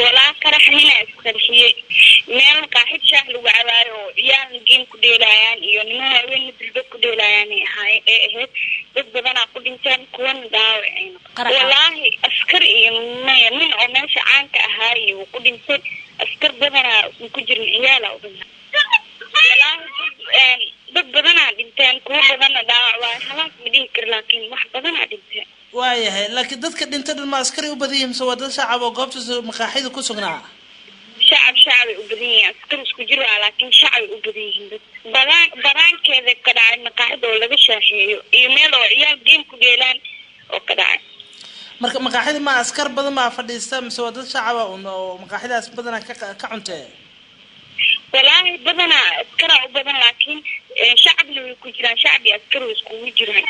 ولا كرحنا اسكرشي مeel qaaxid shaah lagu cabaayo yaan geem ku dheelayaan iyo nimaha weyn dilba ku dheelayaan ahayd dad badan ku dhinteen kuwan dhaawaceen wallahi askar iyo nin oo meesha caanka ahaa iyo ku dhintay askar badan ku jirin ciyaal oo badan wallahi dad badan dhinteen kuwa badan dhaawac waa halaas midii kar laakiin wax badan dhinteen waayahay laakiin dadka dhintay ma askari u badiyeen soo wada shacab oo goobta maqaaxida ku sugnaa شعب وبدين أذكر سكجرو لكن شعب وبدين بران كذا كداعي مقاعد ولا بشاشة يميل وعيال جيم كجيلان وكداعي مقاعد ما أذكر بدل ما فديستا مسودة شعب ومقاعد بدنا كعنته والله بدنا أذكر وبدنا لكن شعب اللي كجيلان شعب يذكر وسكوجران